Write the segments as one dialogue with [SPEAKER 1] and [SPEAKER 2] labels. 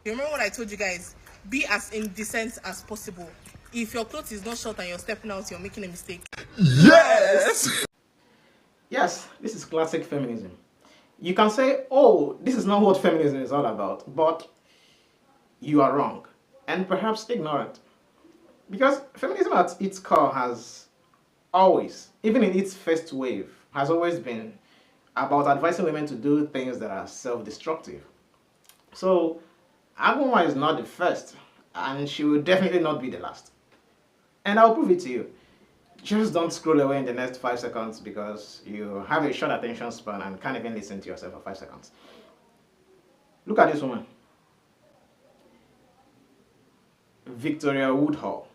[SPEAKER 1] You remember what I told you guys? Be as indecent as possible. If your clothes is not short and you're stepping out, you're making a mistake.
[SPEAKER 2] Yes! Yes, this is classic feminism. You can say, oh, this is not what feminism is all about, but you are wrong and perhaps ignorant. Because feminism at its core has always, even in its first wave, has always been about advising women to do things that are self-destructive. So, Agunwa is not the first, and she will definitely not be the last. And I'll prove it to you. Just don't scroll away in the next 5 seconds because you have a short attention span and can't even listen to yourself for 5 seconds. Look at this woman. Victoria Woodhull,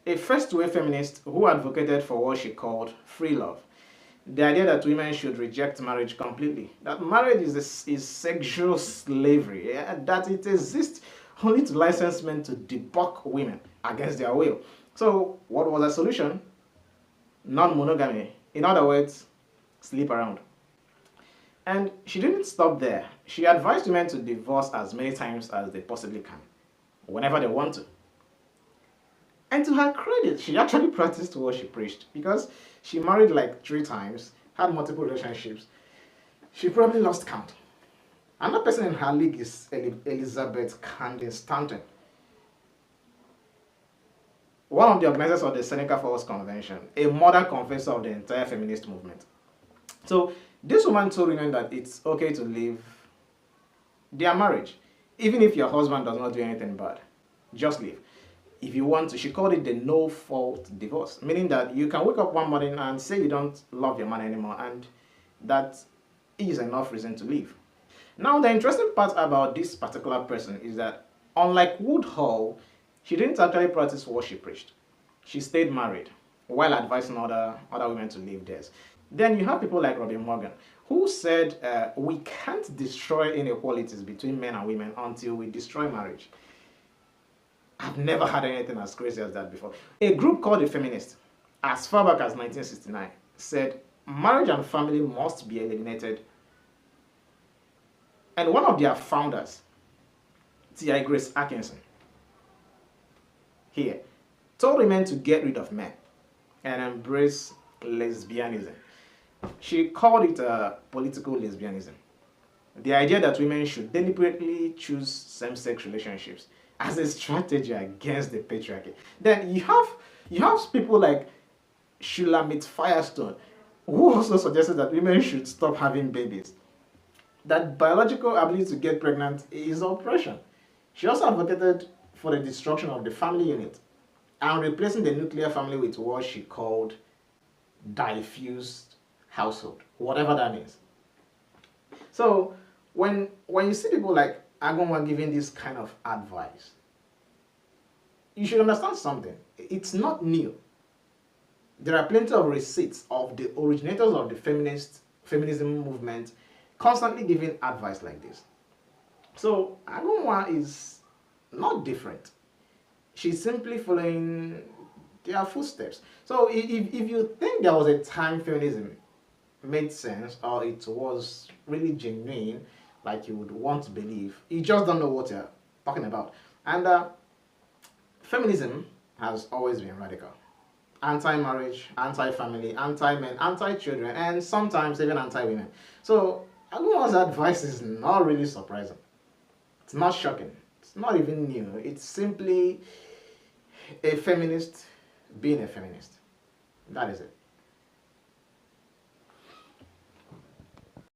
[SPEAKER 2] a first-wave feminist who advocated for what she called free love. The idea that women should reject marriage completely. That marriage is sexual slavery. That it exists only to license men to debauch women against their will. So, what was the solution? Non-monogamy. In other words, sleep around. And she didn't stop there. She advised women to divorce as many times as they possibly can, whenever they want to. And to her credit, she actually practiced what she preached because she married like 3 times, had multiple relationships. She probably lost count. Another person in her league is Elizabeth Candin Stanton, one of the organizers of the Seneca Falls Convention, a mother confessor of the entire feminist movement. So this woman told women that it's okay to leave their marriage, even if your husband does not do anything bad. Just leave. If you want to, she called it the no-fault divorce, meaning that you can wake up one morning and say you don't love your man anymore, and that is enough reason to leave. Now, the interesting part about this particular person is that, unlike Woodhull, she didn't actually practice what she preached. She stayed married while advising other women to leave theirs. Then you have people like Robin Morgan, who said we can't destroy inequalities between men and women until we destroy marriage. I've never had anything as crazy as that before. A group called the Feminist, as far back as 1969, said marriage and family must be eliminated. And one of their founders, T.I. Grace Atkinson, here, told women to get rid of men and embrace lesbianism. She called it political lesbianism. The idea that women should deliberately choose same-sex relationships as a strategy against the patriarchy. Then you have people like Shulamit Firestone, who also suggested that women should stop having babies. That biological ability to get pregnant is oppression. She also advocated for the destruction of the family unit and replacing the nuclear family with what she called diffused household, whatever that means. So when you see people like Agunwa giving this kind of advice, you should understand something. It's not new. There are plenty of receipts of the originators of the feminism movement constantly giving advice like this. So Agunwa is not different. She's simply following their footsteps. So if you think there was a time feminism made sense or it was really genuine, like you would want to believe, you just don't know what you're talking about. And feminism has always been radical. Anti-marriage, anti-family, anti-men, anti-children, and sometimes even anti-women. So Agunwa's advice is not really surprising. It's not shocking. It's not even new. It's simply a feminist being a feminist. That is it.